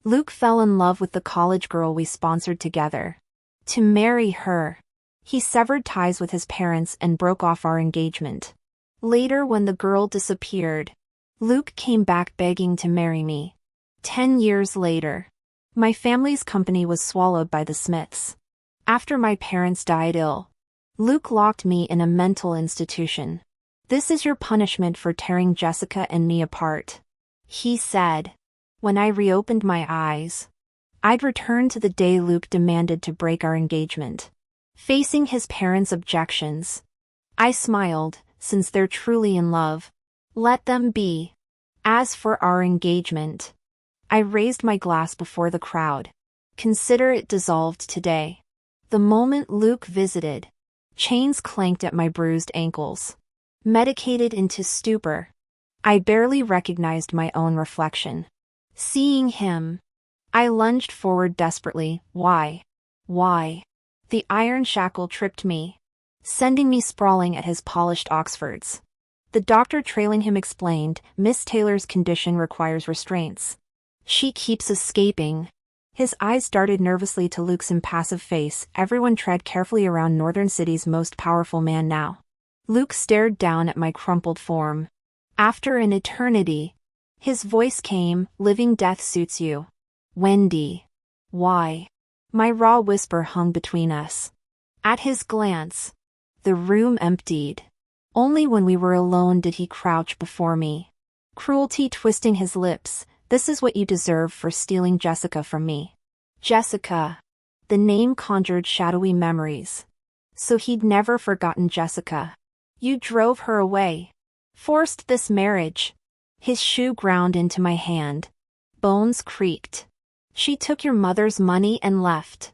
Luke fell in love with the college girl we sponsored together. To marry her, he severed ties with his parents and broke off our engagement. Later, when the girl disappeared, Luke came back begging to marry me. 10 years later, my family's company was swallowed by the Smiths. After my parents died ill, Luke locked me in a mental institution. "This is your punishment for tearing Jessica and me apart," he said. When I reopened my eyes, I'd returned to the day Luke demanded to break our engagement. Facing his parents' objections, I smiled, since they're truly in love. Let them be. As for our engagement, I raised my glass before the crowd. Consider it dissolved today. The moment Luke visited, chains clanked at my bruised ankles. Medicated into stupor, I barely recognized my own reflection. Seeing him, I lunged forward desperately. Why? The iron shackle tripped me, sending me sprawling at his polished Oxfords. The doctor trailing him explained, "Miss Taylor's condition requires restraints. She keeps escaping." His eyes darted nervously to Luke's impassive face. "Everyone tread carefully around Northern City's most powerful man now." Luke stared down at my crumpled form. After an eternity, his voice came, "Living death suits you, Wendy." Why? My raw whisper hung between us. At his glance, the room emptied. Only when we were alone did he crouch before me, cruelty twisting his lips. "This is what you deserve for stealing Jessica from me." Jessica. The name conjured shadowy memories. So he'd never forgotten Jessica. "You drove her away. Forced this marriage." His shoe ground into my hand. Bones creaked. "She took your mother's money and left."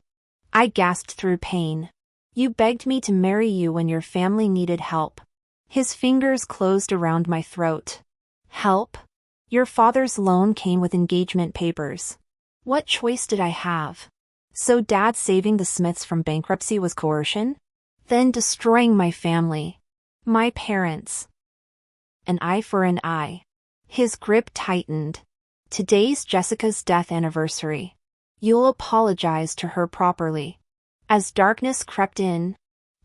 I gasped through pain. "You begged me to marry you when your family needed help." His fingers closed around my throat. "Help? Your father's loan came with engagement papers. What choice did I have?" So Dad saving the Smiths from bankruptcy was coercion? Then destroying my family. My parents. An eye for an eye. His grip tightened. "Today's Jessica's death anniversary. You'll apologize to her properly." As darkness crept in,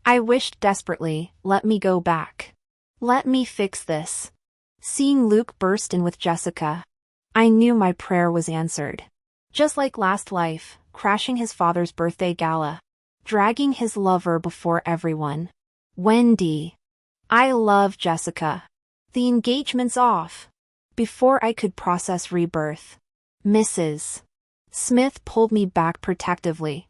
I wished desperately, "Let me go back. Let me fix this." Seeing Luke burst in with Jessica, I knew my prayer was answered. Just like last life, crashing his father's birthday gala, dragging his lover before everyone. "Wendy. I love Jessica. The engagement's off." Before I could process rebirth, Mrs. Smith pulled me back protectively.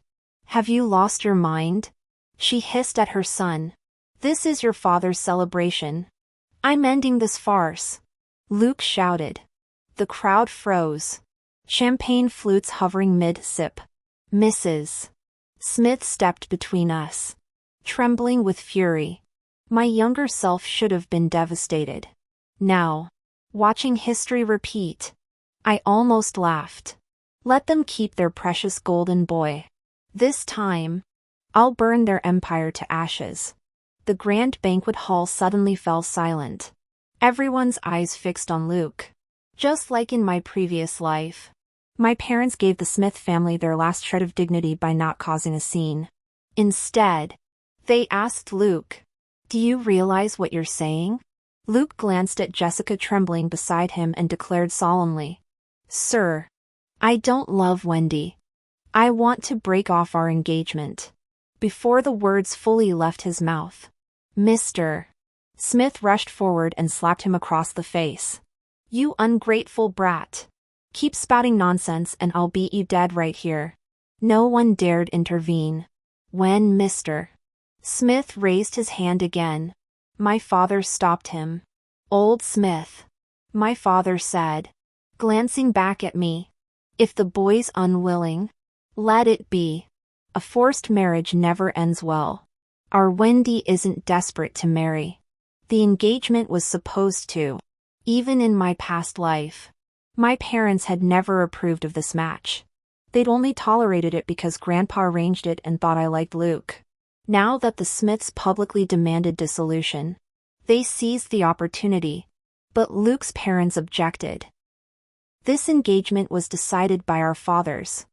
"Have you lost your mind?" she hissed at her son. "This is your father's celebration. I'm ending this farce." Luke shouted. The crowd froze. Champagne flutes hovering mid-sip. Mrs. Smith stepped between us, trembling with fury. My younger self should have been devastated. Now, watching history repeat, I almost laughed. Let them keep their precious golden boy. This time, I'll burn their empire to ashes. The grand banquet hall suddenly fell silent. Everyone's eyes fixed on Luke. Just like in my previous life, my parents gave the Smith family their last shred of dignity by not causing a scene. Instead, they asked Luke, "Do you realize what you're saying?" Luke glanced at Jessica trembling beside him and declared solemnly, "Sir, I don't love Wendy. I want to break off our engagement." Before the words fully left his mouth, Mr. Smith rushed forward and slapped him across the face. "You ungrateful brat. Keep spouting nonsense and I'll beat you dead right here." No one dared intervene. When Mr. Smith raised his hand again, my father stopped him. "Old Smith," my father said, glancing back at me, "if the boy's unwilling, let it be. A forced marriage never ends well. Our Wendy isn't desperate to marry. The engagement was supposed to." Even in my past life, my parents had never approved of this match. They'd only tolerated it because Grandpa arranged it and thought I liked Luke. Now that the Smiths publicly demanded dissolution, they seized the opportunity. But Luke's parents objected. This engagement was decided by our fathers.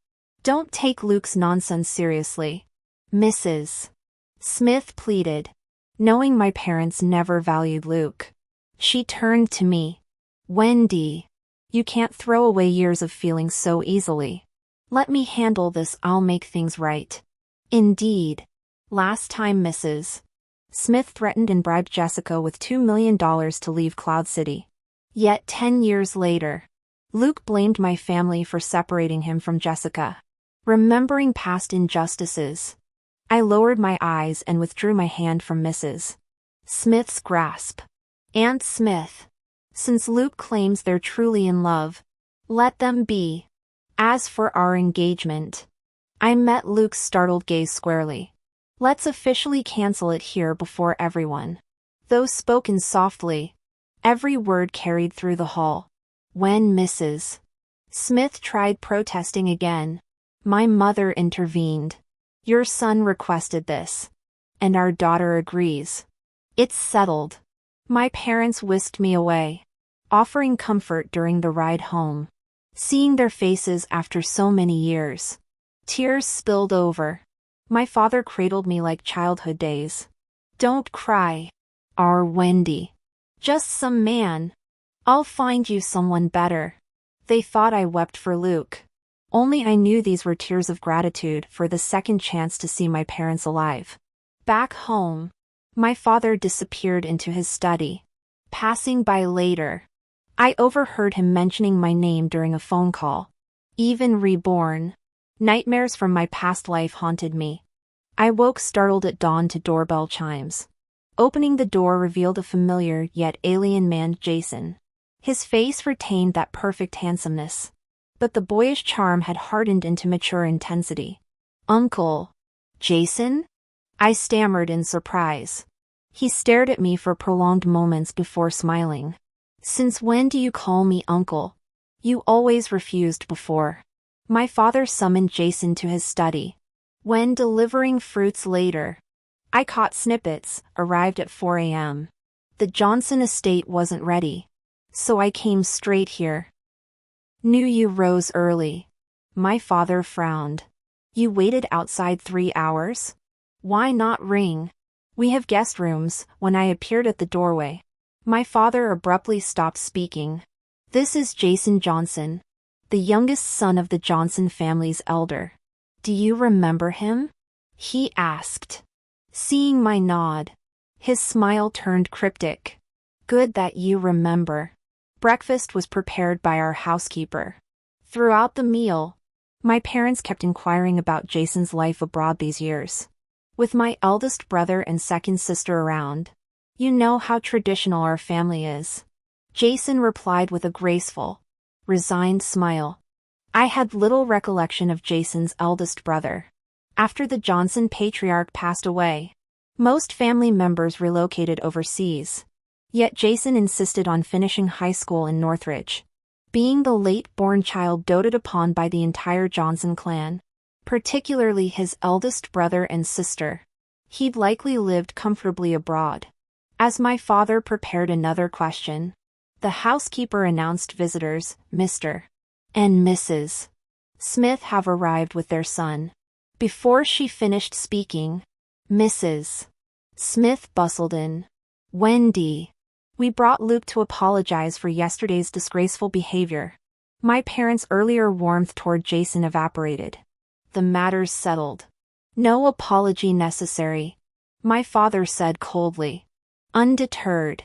Don't take Luke's nonsense seriously, Mrs. Smith pleaded, knowing my parents never valued Luke. She turned to me. Wendy, you can't throw away years of feelings so easily. Let me handle this, I'll make things right. Indeed. Last time Mrs. Smith threatened and bribed Jessica with $2 million to leave Cloud City. Yet 10 years later, Luke blamed my family for separating him from Jessica. Remembering past injustices, I lowered my eyes and withdrew my hand from Mrs. Smith's grasp. Aunt Smith, since Luke claims they're truly in love, let them be. As for our engagement, I met Luke's startled gaze squarely. Let's officially cancel it here before everyone. Though spoken softly, every word carried through the hall. When Mrs. Smith tried protesting again, my mother intervened. Your son requested this, and our daughter agrees. It's settled. My parents whisked me away, offering comfort during the ride home. Seeing their faces after so many years, tears spilled over. My father cradled me like childhood days. Don't cry, our Wendy. Just some man. I'll find you someone better. They thought I wept for Luke. Only I knew these were tears of gratitude for the second chance to see my parents alive. Back home, my father disappeared into his study. Passing by later, I overheard him mentioning my name during a phone call. Even Reborn. Nightmares from my past life haunted me. I woke startled at dawn to doorbell chimes. Opening the door revealed a familiar yet alien man, Jason. His face retained that perfect handsomeness, but the boyish charm had hardened into mature intensity. Uncle. Jason? I stammered in surprise. He stared at me for prolonged moments before smiling. Since when do you call me uncle? You always refused before. My father summoned Jason to his study. When delivering fruits later, I caught snippets, arrived at 4 a.m. The Johnson estate wasn't ready, so I came straight here. Knew you rose early. My father frowned. You waited outside 3 hours? Why not ring? We have guest rooms. When I appeared at the doorway, my father abruptly stopped speaking. This is Jason Johnson, the youngest son of the Johnson family's elder. Do you remember him? He asked. Seeing my nod, his smile turned cryptic. Good that you remember. Breakfast was prepared by our housekeeper. Throughout the meal, my parents kept inquiring about Jason's life abroad these years. With my eldest brother and second sister around, you know how traditional our family is. Jason replied with a graceful, resigned smile. I had little recollection of Jason's eldest brother. After the Johnson patriarch passed away, most family members relocated overseas. Yet Jason insisted on finishing high school in Northridge. Being the late-born child doted upon by the entire Johnson clan, particularly his eldest brother and sister, he'd likely lived comfortably abroad. As my father prepared another question, the housekeeper announced visitors, Mr. and Mrs. Smith have arrived with their son. Before she finished speaking, Mrs. Smith bustled in. Wendy, we brought Luke to apologize for yesterday's disgraceful behavior. My parents' earlier warmth toward Jason evaporated. The matter's settled. No apology necessary, my father said coldly. Undeterred,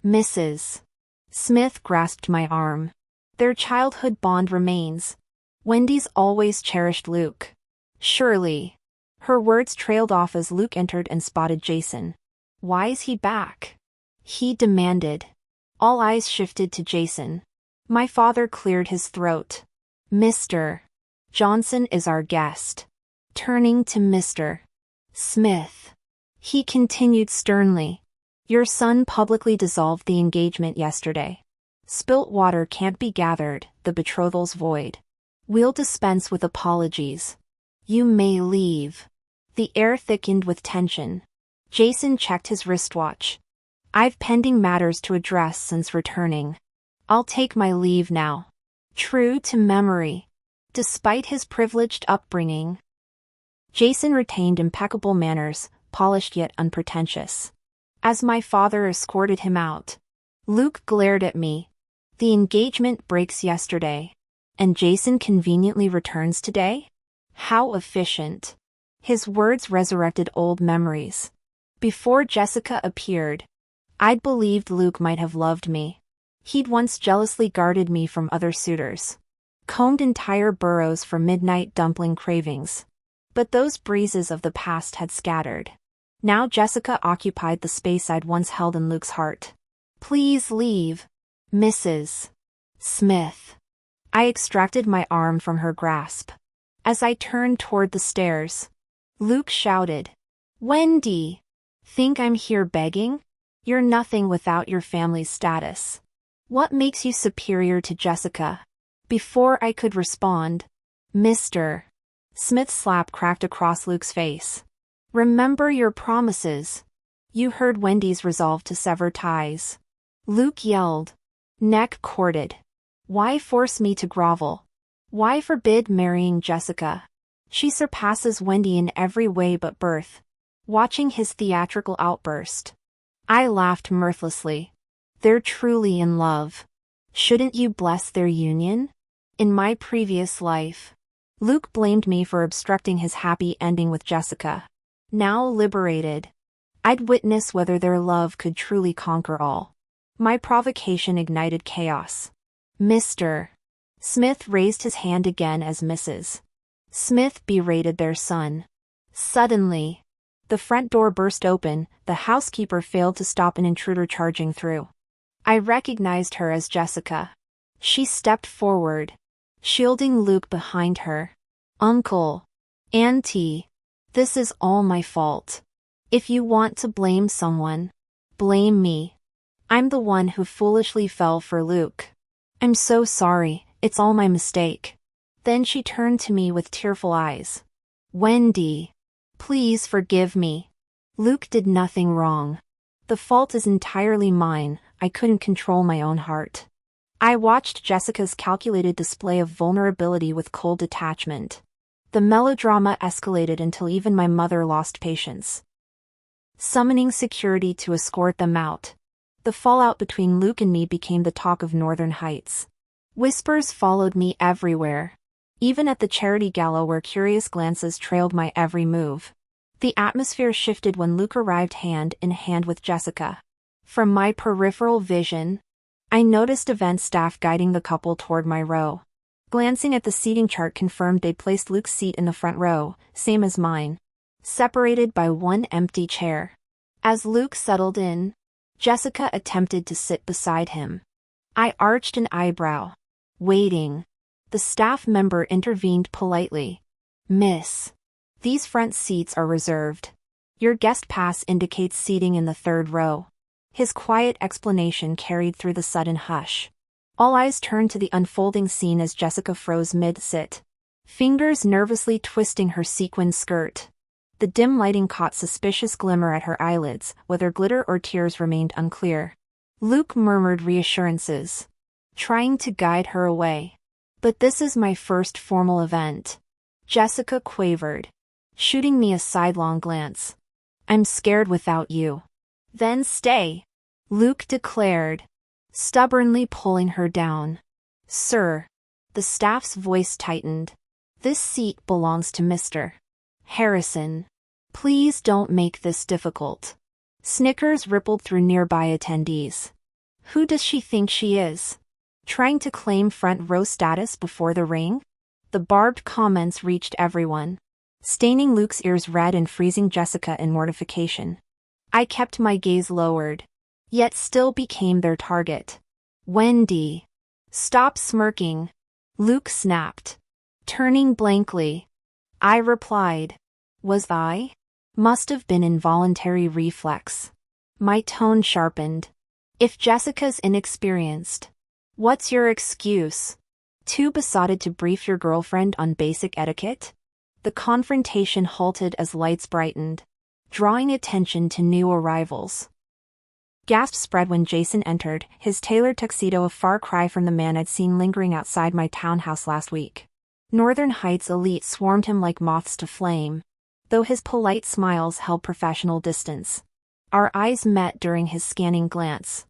Mrs. Smith grasped my arm. Their childhood bond remains. Wendy's always cherished Luke. Surely. Her words trailed off as Luke entered and spotted Jason. Why's he back? He demanded. All eyes shifted to Jason. My father cleared his throat. Mr. Johnson is our guest. Turning to Mr. Smith, he continued sternly. Your son publicly dissolved the engagement yesterday. Spilt water can't be gathered, the betrothal's void. We'll dispense with apologies. You may leave. The air thickened with tension. Jason checked his wristwatch. I've pending matters to address since returning. I'll take my leave now. True to memory. Despite his privileged upbringing, Jason retained impeccable manners, polished yet unpretentious. As my father escorted him out, Luke glared at me. The engagement breaks yesterday, and Jason conveniently returns today? How efficient. His words resurrected old memories. Before Jessica appeared, I'd believed Luke might have loved me. He'd once jealously guarded me from other suitors, combed entire burrows for midnight dumpling cravings. But those breezes of the past had scattered. Now Jessica occupied the space I'd once held in Luke's heart. Please leave, Mrs. Smith. I extracted my arm from her grasp. As I turned toward the stairs, Luke shouted, Wendy! Think I'm here begging? You're nothing without your family's status. What makes you superior to Jessica? Before I could respond, Mr. Smith's slap cracked across Luke's face. Remember your promises. You heard Wendy's resolve to sever ties. Luke yelled, neck corded. Why force me to grovel? Why forbid marrying Jessica? She surpasses Wendy in every way but birth. Watching his theatrical outburst, I laughed mirthlessly. They're truly in love. Shouldn't you bless their union? In my previous life, Luke blamed me for obstructing his happy ending with Jessica. Now liberated, I'd witness whether their love could truly conquer all. My provocation ignited chaos. Mr. Smith raised his hand again as Mrs. Smith berated their son. Suddenly, the front door burst open. The housekeeper failed to stop an intruder charging through. I recognized her as Jessica. She stepped forward, shielding Luke behind her. Uncle, Auntie, this is all my fault. If you want to blame someone, blame me. I'm the one who foolishly fell for Luke. I'm so sorry, it's all my mistake. Then she turned to me with tearful eyes. Wendy, please forgive me. Luke did nothing wrong. The fault is entirely mine. I couldn't control my own heart. I watched Jessica's calculated display of vulnerability with cold detachment. The melodrama escalated until even my mother lost patience, summoning security to escort them out. The fallout between Luke and me became the talk of Northern Heights. Whispers followed me everywhere, even at the charity gala where curious glances trailed my every move. The atmosphere shifted when Luke arrived hand in hand with Jessica. From my peripheral vision, I noticed event staff guiding the couple toward my row. Glancing at the seating chart confirmed they'd placed Luke's seat in the front row, same as mine, separated by one empty chair. As Luke settled in, Jessica attempted to sit beside him. I arched an eyebrow, waiting. The staff member intervened politely. Miss, these front seats are reserved. Your guest pass indicates seating in the third row. His quiet explanation carried through the sudden hush. All eyes turned to the unfolding scene as Jessica froze mid-sit, fingers nervously twisting her sequined skirt. The dim lighting caught suspicious glimmer at her eyelids, whether glitter or tears remained unclear. Luke murmured reassurances, trying to guide her away. But this is my first formal event, Jessica quavered, shooting me a sidelong glance. I'm scared without you. Then stay, Luke declared, stubbornly pulling her down. Sir, the staff's voice tightened. This seat belongs to Mr. Harrison. Please don't make this difficult. Snickers rippled through nearby attendees. Who does she think she is? Trying to claim front row status before the ring? The barbed comments reached everyone, staining Luke's ears red and freezing Jessica in mortification. I kept my gaze lowered, yet still became their target. Wendy, stop smirking, Luke snapped, turning blankly. I replied, was I? Must have been involuntary reflex. My tone sharpened. If Jessica's inexperienced, what's your excuse? Too besotted to brief your girlfriend on basic etiquette? The confrontation halted as lights brightened, drawing attention to new arrivals. Gasps spread when Jason entered, his tailored tuxedo a far cry from the man I'd seen lingering outside my townhouse last week. Northern Heights elite swarmed him like moths to flame, though his polite smiles held professional distance. Our eyes met during his scanning glance.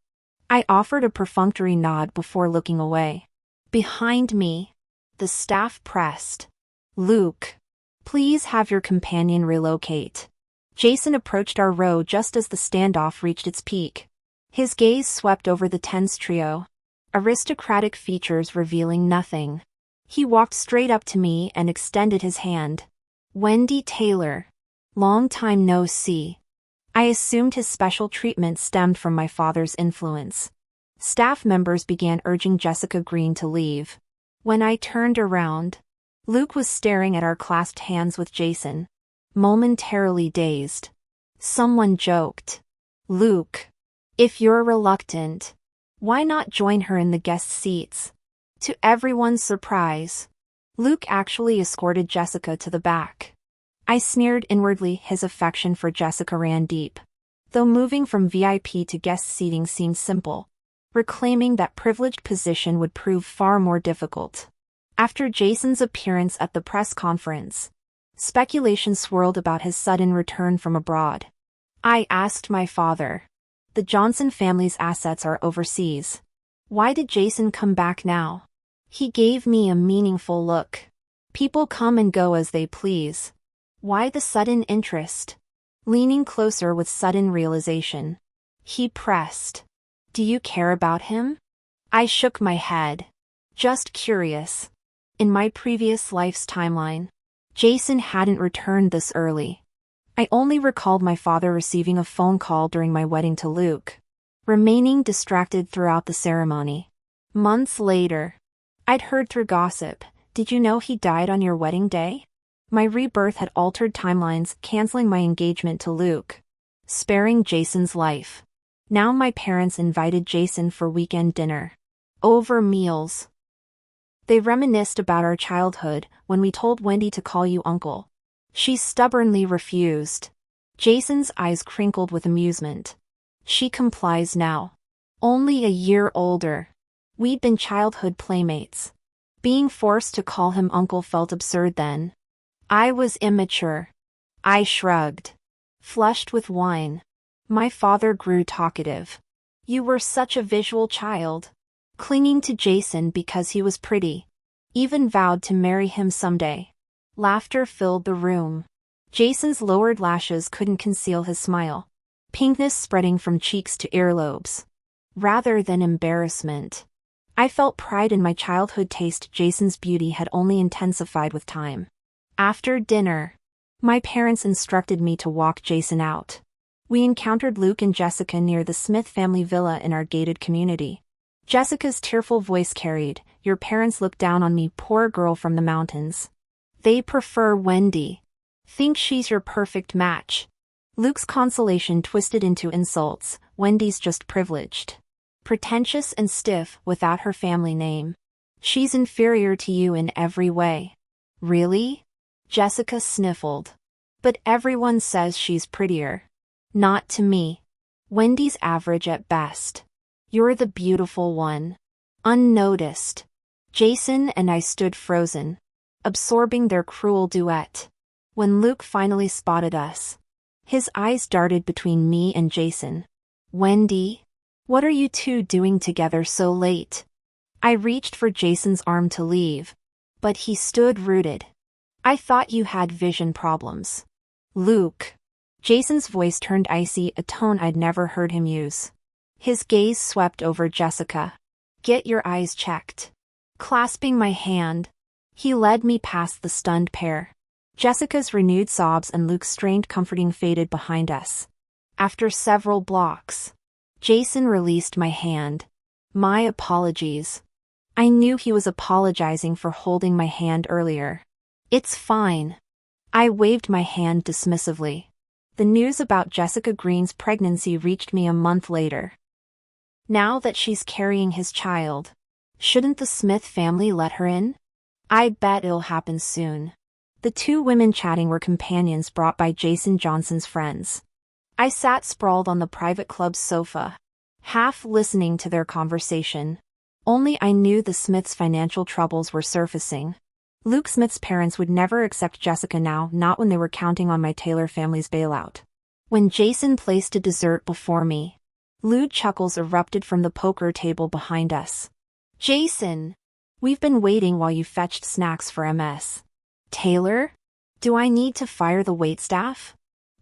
I offered a perfunctory nod before looking away. Behind me, the staff pressed. "Luke, please have your companion relocate." Jason approached our row just as the standoff reached its peak. His gaze swept over the tense trio, aristocratic features revealing nothing. He walked straight up to me and extended his hand. "Wendy Taylor. Long time no see." I assumed his special treatment stemmed from my father's influence. Staff members began urging Jessica Green to leave. When I turned around, Luke was staring at our clasped hands with Jason, momentarily dazed. Someone joked, "Luke, if you're reluctant, why not join her in the guest seats?" To everyone's surprise, Luke actually escorted Jessica to the back. I sneered inwardly. His affection for Jessica ran deep. Though moving from VIP to guest seating seemed simple, reclaiming that privileged position would prove far more difficult. After Jason's appearance at the press conference, speculation swirled about his sudden return from abroad. I asked my father. The Johnson family's assets are overseas. Why did Jason come back now? He gave me a meaningful look. People come and go as they please. Why the sudden interest? Leaning closer with sudden realization, he pressed. "Do you care about him?" I shook my head. "Just curious." In my previous life's timeline, Jason hadn't returned this early. I only recalled my father receiving a phone call during my wedding to Luke, remaining distracted throughout the ceremony. Months later, I'd heard through gossip, "Did you know he died on your wedding day?" My rebirth had altered timelines, canceling my engagement to Luke, sparing Jason's life. Now my parents invited Jason for weekend dinner. Over meals, they reminisced about our childhood. "When we told Wendy to call you uncle, she stubbornly refused." Jason's eyes crinkled with amusement. "She complies now. Only a year older. We'd been childhood playmates. Being forced to call him uncle felt absurd then. I was immature." I shrugged. Flushed with wine, my father grew talkative. "You were such a visual child, clinging to Jason because he was pretty. Even vowed to marry him someday." Laughter filled the room. Jason's lowered lashes couldn't conceal his smile, pinkness spreading from cheeks to earlobes. Rather than embarrassment, I felt pride in my childhood taste. Jason's beauty had only intensified with time. After dinner, my parents instructed me to walk Jason out. We encountered Luke and Jessica near the Smith family villa in our gated community. Jessica's tearful voice carried, "Your parents look down on me, poor girl from the mountains. They prefer Wendy. Think she's your perfect match." Luke's consolation twisted into insults, "Wendy's just privileged. Pretentious and stiff without her family name. She's inferior to you in every way." "Really?" Jessica sniffled. "But everyone says she's prettier." "Not to me. Wendy's average at best. You're the beautiful one." Unnoticed, Jason and I stood frozen, absorbing their cruel duet. When Luke finally spotted us, his eyes darted between me and Jason. "Wendy, what are you two doing together so late?" I reached for Jason's arm to leave, but he stood rooted. "I thought you had vision problems." "Luke." Jason's voice turned icy, a tone I'd never heard him use. His gaze swept over Jessica. "Get your eyes checked." Clasping my hand, he led me past the stunned pair. Jessica's renewed sobs and Luke's strained comforting faded behind us. After several blocks, Jason released my hand. "My apologies." I knew he was apologizing for holding my hand earlier. "It's fine." I waved my hand dismissively. The news about Jessica Green's pregnancy reached me a month later. Now that she's carrying his child, shouldn't the Smith family let her in? I bet it'll happen soon. The two women chatting were companions brought by Jason Johnson's friends. I sat sprawled on the private club's sofa, half listening to their conversation. Only I knew the Smiths' financial troubles were surfacing. Luke Smith's parents would never accept Jessica now, not when they were counting on my Taylor family's bailout. When Jason placed a dessert before me, lewd chuckles erupted from the poker table behind us. Jason! We've been waiting while you fetched snacks for MS. Taylor? Do I need to fire the waitstaff?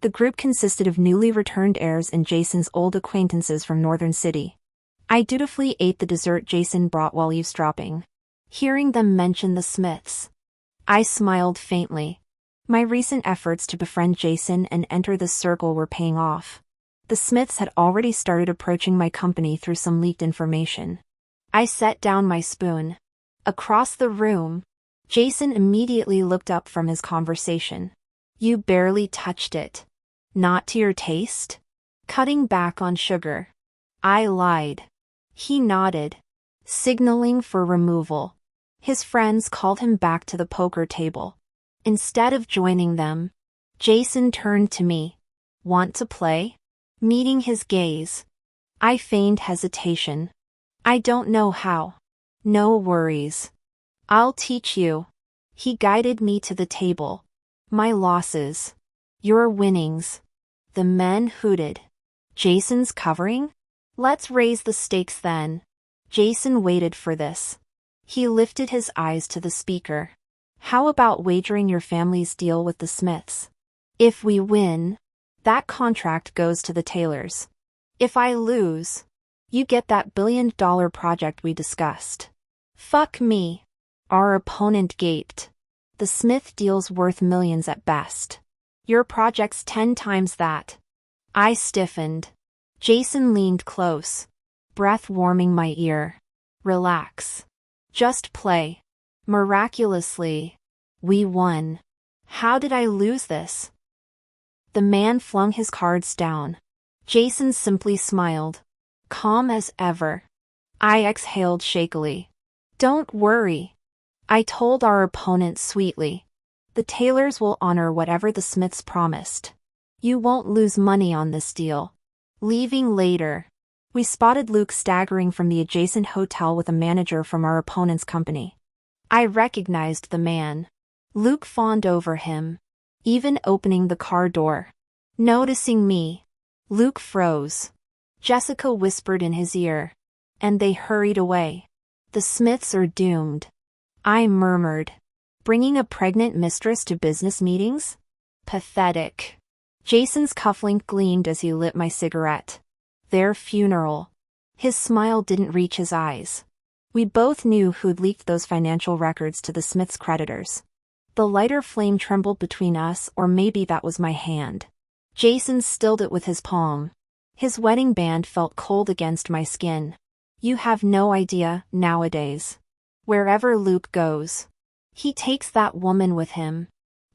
The group consisted of newly returned heirs and Jason's old acquaintances from Northern City. I dutifully ate the dessert Jason brought while eavesdropping, hearing them mention the Smiths. I smiled faintly. My recent efforts to befriend Jason and enter this circle were paying off. The Smiths had already started approaching my company through some leaked information. I set down my spoon. Across the room, Jason immediately looked up from his conversation. You barely touched it. Not to your taste? Cutting back on sugar. I lied. He nodded, signaling for removal. His friends called him back to the poker table. Instead of joining them, Jason turned to me. Want to play? Meeting his gaze, I feigned hesitation. I don't know how. No worries. I'll teach you. He guided me to the table. My losses. Your winnings. The men hooted. Jason's covering? Let's raise the stakes then. Jason waited for this. He lifted his eyes to the speaker. How about wagering your family's deal with the Smiths? If we win, that contract goes to the Taylors. If I lose, you get that billion-dollar project we discussed. Fuck me. Our opponent gaped. The Smith deal's worth millions at best. Your project's 10 times that. I stiffened. Jason leaned close, breath warming my ear. Relax. Just play. Miraculously, we won. How did I lose this? The man flung his cards down. Jason simply smiled, calm as ever. I exhaled shakily. Don't worry. I told our opponent sweetly. The Taylors will honor whatever the Smiths promised. You won't lose money on this deal. Leaving later, we spotted Luke staggering from the adjacent hotel with a manager from our opponent's company. I recognized the man. Luke fawned over him, even opening the car door. Noticing me, Luke froze. Jessica whispered in his ear, and they hurried away. The Smiths are doomed. I murmured. Bringing a pregnant mistress to business meetings? Pathetic. Jason's cufflink gleamed as he lit my cigarette. Their funeral. His smile didn't reach his eyes. We both knew who'd leaked those financial records to the Smiths' creditors. The lighter flame trembled between us, or maybe that was my hand. Jason stilled it with his palm. His wedding band felt cold against my skin. You have no idea, nowadays. Wherever Luke goes, he takes that woman with him.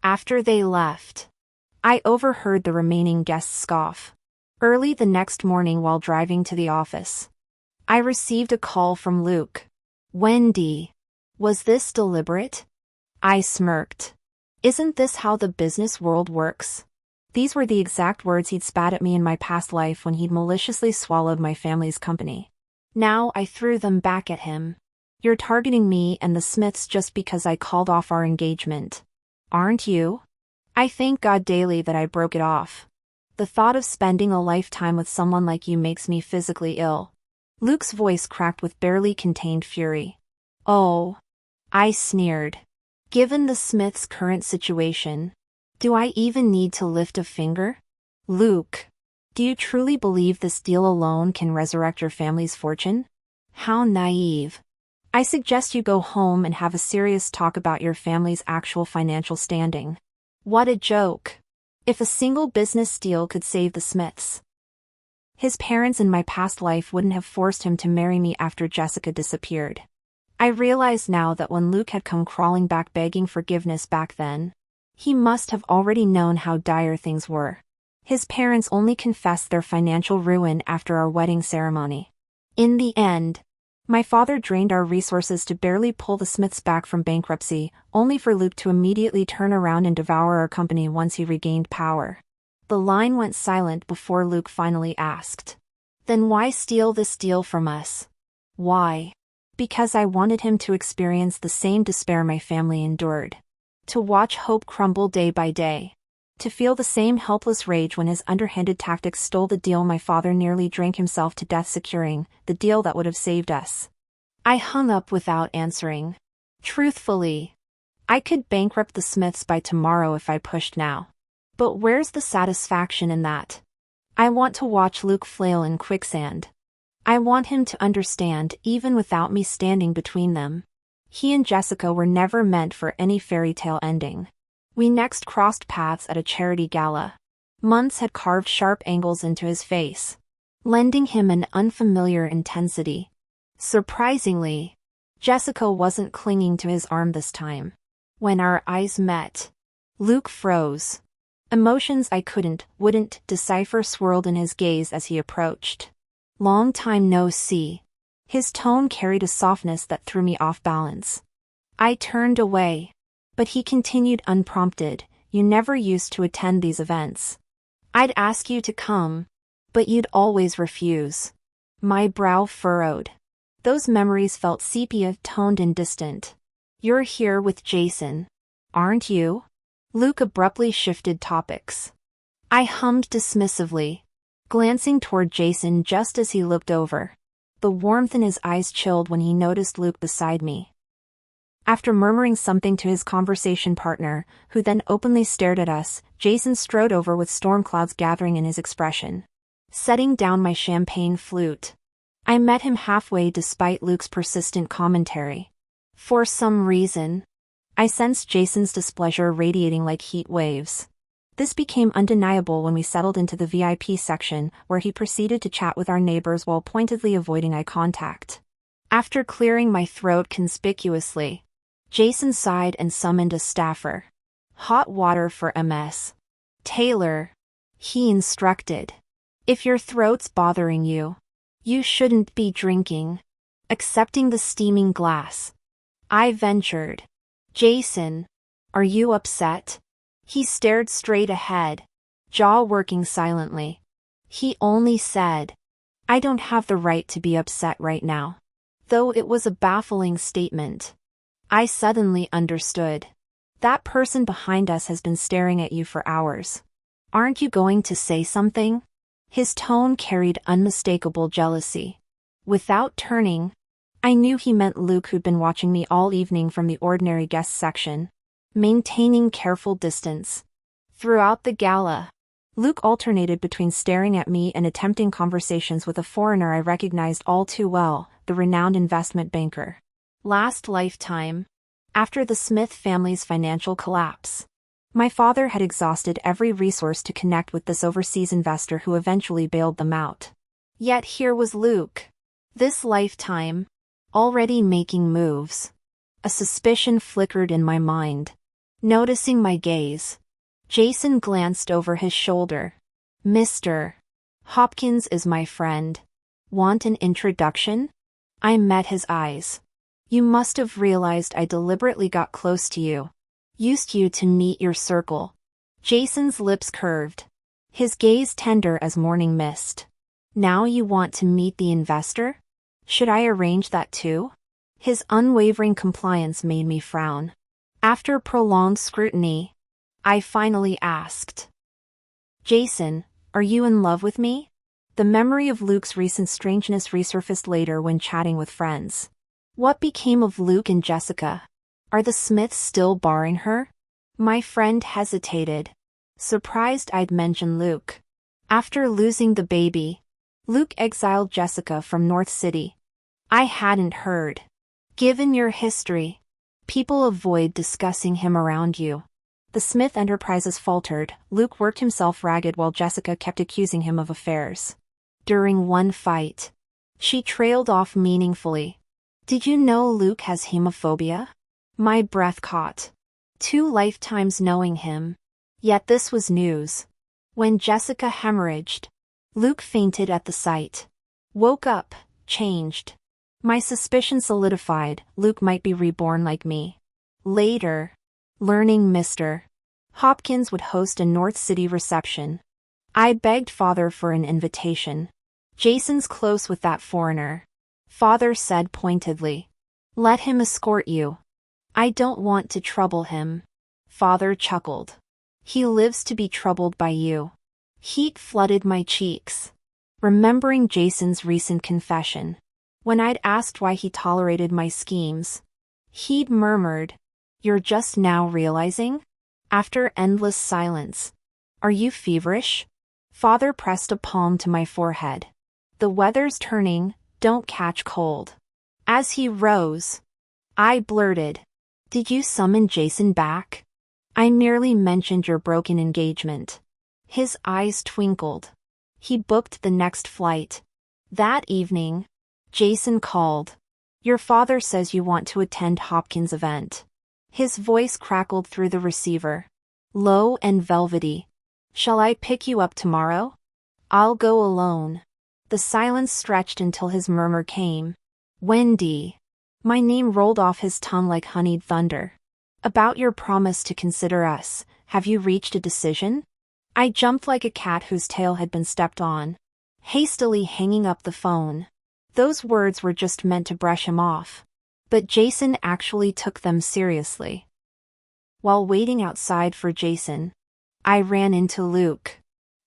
After they left, I overheard the remaining guests scoff. Early the next morning while driving to the office, I received a call from Luke. Wendy. Was this deliberate? I smirked. Isn't this how the business world works? These were the exact words he'd spat at me in my past life when he'd maliciously swallowed my family's company. Now I threw them back at him. You're targeting me and the Smiths just because I called off our engagement. Aren't you? I thank God daily that I broke it off. The thought of spending a lifetime with someone like you makes me physically ill. Luke's voice cracked with barely contained fury. Oh. I sneered. Given the Smiths' current situation, do I even need to lift a finger? Luke, do you truly believe this deal alone can resurrect your family's fortune? How naive. I suggest you go home and have a serious talk about your family's actual financial standing. What a joke. If a single business deal could save the Smiths. His parents in my past life wouldn't have forced him to marry me after Jessica disappeared. I realized now that when Luke had come crawling back begging forgiveness back then, he must have already known how dire things were. His parents only confessed their financial ruin after our wedding ceremony. In the end, my father drained our resources to barely pull the Smiths back from bankruptcy, only for Luke to immediately turn around and devour our company once he regained power. The line went silent before Luke finally asked. Then why steal this deal from us? Why? Because I wanted him to experience the same despair my family endured. To watch hope crumble day by day. To feel the same helpless rage when his underhanded tactics stole the deal my father nearly drank himself to death securing, the deal that would have saved us. I hung up without answering. Truthfully, I could bankrupt the Smiths by tomorrow if I pushed now. But where's the satisfaction in that? I want to watch Luke flail in quicksand. I want him to understand even without me standing between them. He and Jessica were never meant for any fairy tale ending. We next crossed paths at a charity gala. Months had carved sharp angles into his face, lending him an unfamiliar intensity. Surprisingly, Jessica wasn't clinging to his arm this time. When our eyes met, Luke froze. Emotions I wouldn't decipher swirled in his gaze as he approached. Long time no see. His tone carried a softness that threw me off balance. I turned away. But he continued unprompted, "You never used to attend these events. I'd ask you to come, but you'd always refuse." My brow furrowed. Those memories felt sepia-toned and distant. "You're here with Jason, aren't you?" Luke abruptly shifted topics. I hummed dismissively, glancing toward Jason just as he looked over. The warmth in his eyes chilled when he noticed Luke beside me. After murmuring something to his conversation partner, who then openly stared at us, Jason strode over with storm clouds gathering in his expression. Setting down my champagne flute, I met him halfway despite Luke's persistent commentary. For some reason, I sensed Jason's displeasure radiating like heat waves. This became undeniable when we settled into the VIP section, where he proceeded to chat with our neighbors while pointedly avoiding eye contact. After clearing my throat conspicuously, Jason sighed and summoned a staffer. "Hot water for MS. Taylor," he instructed. "If your throat's bothering you, you shouldn't be drinking." Accepting the steaming glass, I ventured, "Jason, are you upset?" He stared straight ahead, jaw working silently. He only said, "I don't have the right to be upset right now." Though it was a baffling statement, I suddenly understood. That person behind us has been staring at you for hours. Aren't you going to say something? His tone carried unmistakable jealousy. Without turning, I knew he meant Luke, who'd been watching me all evening from the ordinary guest section, maintaining careful distance. Throughout the gala, Luke alternated between staring at me and attempting conversations with a foreigner I recognized all too well, the renowned investment banker. Last lifetime, after the Smith family's financial collapse, my father had exhausted every resource to connect with this overseas investor who eventually bailed them out. Yet here was Luke, this lifetime, already making moves. A suspicion flickered in my mind. Noticing my gaze, Jason glanced over his shoulder. "Mr. Hopkins is my friend. Want an introduction?" I met his eyes. "You must have realized I deliberately got close to you. Used you to meet your circle." Jason's lips curved, his gaze tender as morning mist. "Now you want to meet the investor? Should I arrange that too?" His unwavering compliance made me frown. After prolonged scrutiny, I finally asked, "Jason, are you in love with me?" The memory of Luke's recent strangeness resurfaced later when chatting with friends. What became of Luke and Jessica? Are the Smiths still barring her? My friend hesitated, surprised I'd mentioned Luke. After losing the baby, Luke exiled Jessica from North City. I hadn't heard. Given your history, people avoid discussing him around you. The Smith enterprises faltered. Luke worked himself ragged while Jessica kept accusing him of affairs. During one fight, she trailed off meaningfully. "Did you know Luke has hemophobia?" My breath caught. 2 lifetimes knowing him. Yet this was news. When Jessica hemorrhaged, Luke fainted at the sight. Woke up, changed. My suspicion solidified. Luke might be reborn like me. Later, learning Mr. Hopkins would host a North City reception, I begged father for an invitation. Jason's close with that foreigner. Father said pointedly. Let him escort you. I don't want to trouble him. Father chuckled. He lives to be troubled by you. Heat flooded my cheeks. Remembering Jason's recent confession. When I'd asked why he tolerated my schemes. He'd murmured, "You're just now realizing?" After endless silence. Are you feverish? Father pressed a palm to my forehead. The weather's turning, don't catch cold. As he rose, I blurted, did you summon Jason back? I merely mentioned your broken engagement. His eyes twinkled. He booked the next flight. That evening, Jason called. Your father says you want to attend Hopkins' event. His voice crackled through the receiver. Low and velvety. Shall I pick you up tomorrow? I'll go alone. The silence stretched until his murmur came. Wendy. My name rolled off his tongue like honeyed thunder. About your promise to consider us, have you reached a decision? I jumped like a cat whose tail had been stepped on. Hastily hanging up the phone. Those words were just meant to brush him off. But Jason actually took them seriously. While waiting outside for Jason, I ran into Luke.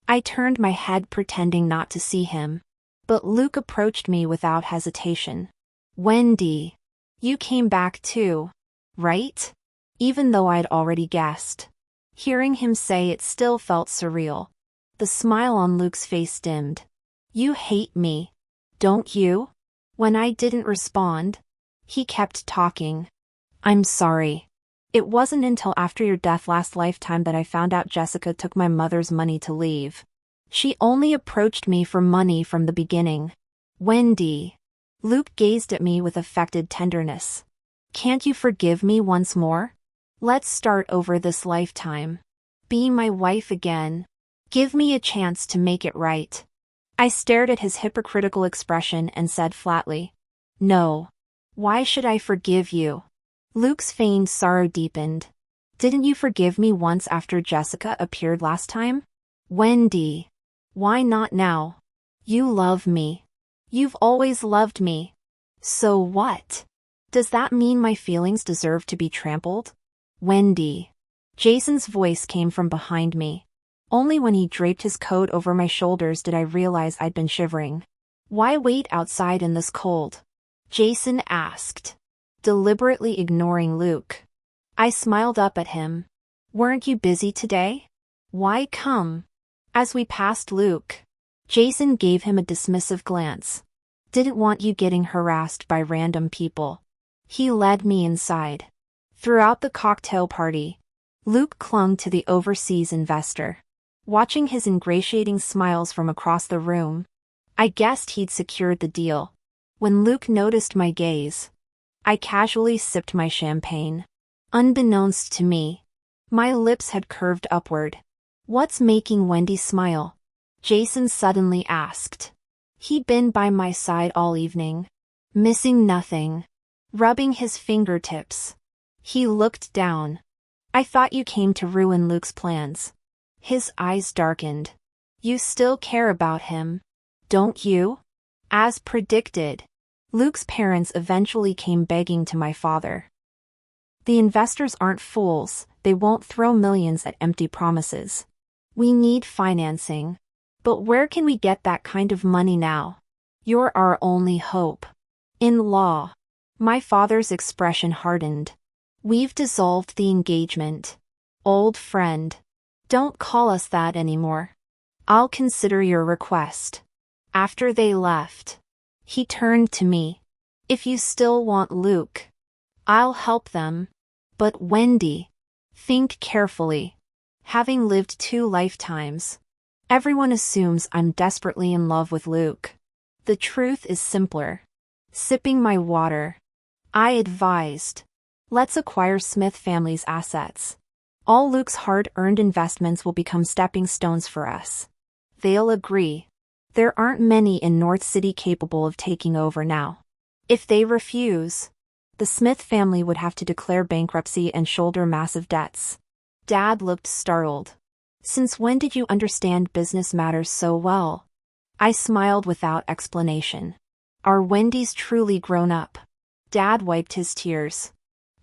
I turned my head pretending not to see him. But Luke approached me without hesitation. Wendy. You came back too, right? Even though I'd already guessed. Hearing him say it still felt surreal. The smile on Luke's face dimmed. You hate me, don't you? When I didn't respond, he kept talking. I'm sorry. It wasn't until after your death last lifetime that I found out Jessica took my mother's money to leave. She only approached me for money from the beginning. Wendy. Luke gazed at me with affected tenderness. Can't you forgive me once more? Let's start over this lifetime. Be my wife again. Give me a chance to make it right. I stared at his hypocritical expression and said flatly, no. Why should I forgive you? Luke's feigned sorrow deepened. Didn't you forgive me once after Jessica appeared last time? Wendy. Why not now? You love me. You've always loved me. So what? Does that mean my feelings deserve to be trampled? Wendy. Jason's voice came from behind me. Only when he draped his coat over my shoulders did I realize I'd been shivering. Why wait outside in this cold? Jason asked, deliberately ignoring Luke. I smiled up at him. Weren't you busy today? Why come? As we passed Luke, Jason gave him a dismissive glance. Didn't want you getting harassed by random people. He led me inside. Throughout the cocktail party, Luke clung to the overseas investor. Watching his ingratiating smiles from across the room, I guessed he'd secured the deal. When Luke noticed my gaze, I casually sipped my champagne. Unbeknownst to me, my lips had curved upward. What's making Wendy smile? Jason suddenly asked. He'd been by my side all evening, missing nothing, rubbing his fingertips. He looked down. I thought you came to ruin Luke's plans. His eyes darkened. You still care about him, don't you? As predicted, Luke's parents eventually came begging to my father. The investors aren't fools, they won't throw millions at empty promises. We need financing. But where can we get that kind of money now? You're our only hope. In law. My father's expression hardened. We've dissolved the engagement. Old friend. Don't call us that anymore. I'll consider your request. After they left, he turned to me. If you still want Luke, I'll help them. But Wendy, think carefully. Having lived 2 lifetimes, everyone assumes I'm desperately in love with Luke. The truth is simpler. Sipping my water, I advised, let's acquire Smith family's assets. All Luke's hard-earned investments will become stepping stones for us. They'll agree. There aren't many in North City capable of taking over now. If they refuse, the Smith family would have to declare bankruptcy and shoulder massive debts. Dad looked startled. Since when did you understand business matters so well? I smiled without explanation. Are Wendy's truly grown up? Dad wiped his tears.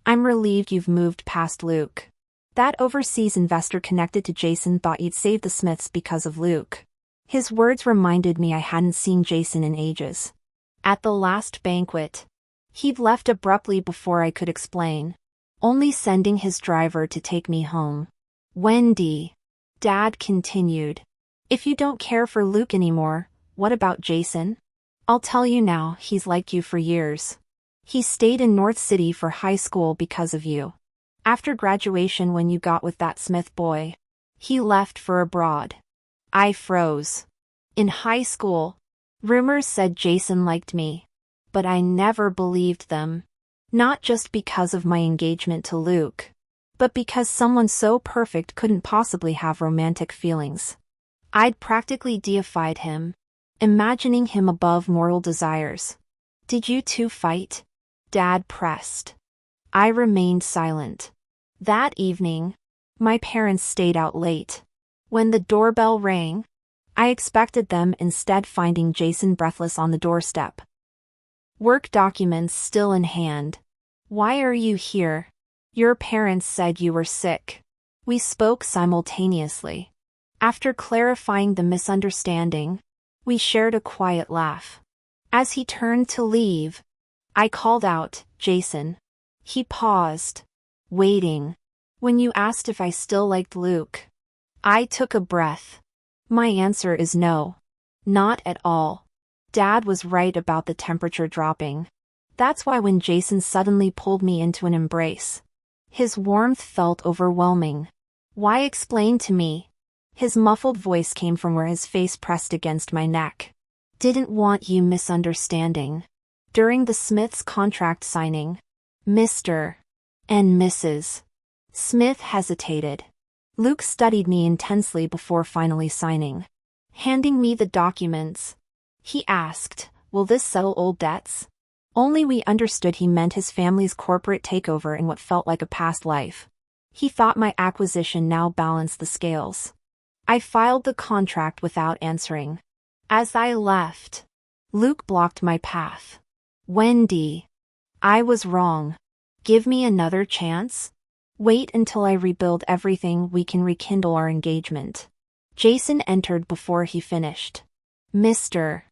I'm relieved you've moved past Luke. That overseas investor connected to Jason thought you'd save the Smiths because of Luke. His words reminded me I hadn't seen Jason in ages. At the last banquet, he'd left abruptly before I could explain, only sending his driver to take me home. Wendy, Dad continued. If you don't care for Luke anymore, what about Jason? I'll tell you now, he's liked you for years. He stayed in North City for high school because of you. After graduation, when you got with that Smith boy, he left for abroad. I froze. In high school, rumors said Jason liked me, but I never believed them. Not just because of my engagement to Luke, but because someone so perfect couldn't possibly have romantic feelings. I'd practically deified him, imagining him above mortal desires. Did you two fight? Dad pressed. I remained silent. That evening, my parents stayed out late. When the doorbell rang, I expected them, instead finding Jason breathless on the doorstep. Work documents still in hand. Why are you here? Your parents said you were sick. We spoke simultaneously. After clarifying the misunderstanding, we shared a quiet laugh. As he turned to leave, I called out, Jason. He paused, waiting. When you asked if I still liked Luke, I took a breath. My answer is no. Not at all. Dad was right about the temperature dropping. That's why when Jason suddenly pulled me into an embrace, his warmth felt overwhelming. Why explain to me? His muffled voice came from where his face pressed against my neck. Didn't want you misunderstanding. During the Smiths' contract signing, Mr. and Mrs. Smith hesitated. Luke studied me intensely before finally signing. Handing me the documents, he asked, will this settle old debts? Only we understood he meant his family's corporate takeover in what felt like a past life. He thought my acquisition now balanced the scales. I filed the contract without answering. As I left, Luke blocked my path. Wendy, I was wrong. Give me another chance? Wait until I rebuild everything, we can rekindle our engagement. Jason entered before he finished. Mr.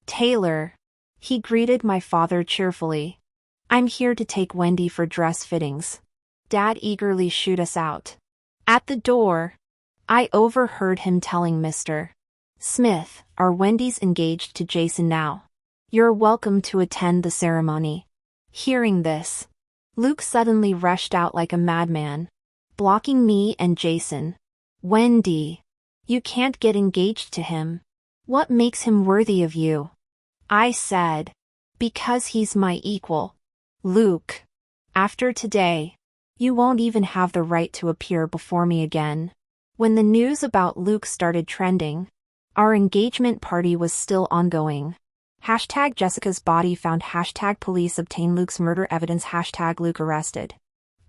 Taylor. He greeted my father cheerfully. I'm here to take Wendy for dress fittings. Dad eagerly shooed us out. At the door, I overheard him telling Mr. Smith, our Wendy's engaged to Jason now. You're welcome to attend the ceremony. Hearing this, Luke suddenly rushed out like a madman, blocking me and Jason. Wendy, you can't get engaged to him. What makes him worthy of you? I said, because he's my equal. Luke, after today, you won't even have the right to appear before me again. When the news about Luke started trending, our engagement party was still ongoing. Hashtag Jessica's body found. Hashtag police obtain Luke's murder evidence. Hashtag Luke arrested.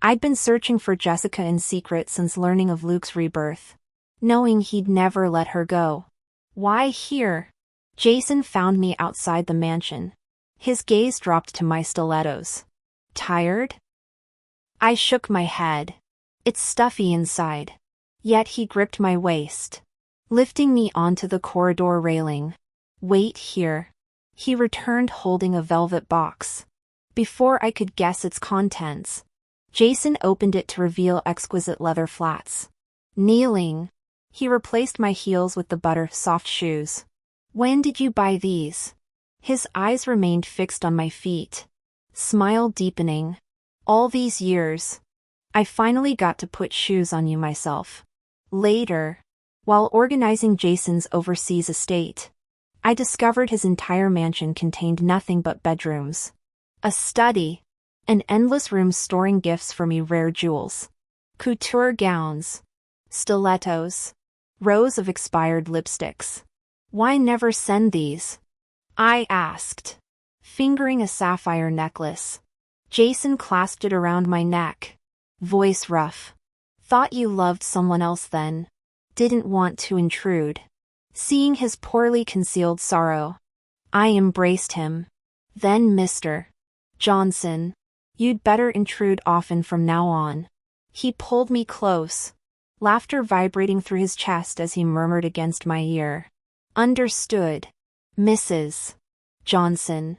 I'd been searching for Jessica in secret since learning of Luke's rebirth, knowing he'd never let her go. Why here? Jason found me outside the mansion. His gaze dropped to my stilettos. Tired? I shook my head. It's stuffy inside. Yet he gripped my waist, lifting me onto the corridor railing. Wait here. He returned holding a velvet box. Before I could guess its contents, Jason opened it to reveal exquisite leather flats. Kneeling, he replaced my heels with the butter-soft shoes. When did you buy these? His eyes remained fixed on my feet, smile deepening. All these years, I finally got to put shoes on you myself. Later, while organizing Jason's overseas estate, I discovered his entire mansion contained nothing but bedrooms, a study, and endless rooms storing gifts for me, rare jewels, couture gowns, stilettos, rows of expired lipsticks. Why never send these? I asked, fingering a sapphire necklace. Jason clasped it around my neck, voice rough. Thought you loved someone else then. Didn't want to intrude. Seeing his poorly concealed sorrow, I embraced him. Then, Mr. Johnson, you'd better intrude often from now on. He pulled me close, laughter vibrating through his chest as he murmured against my ear. Understood, Mrs. Johnson.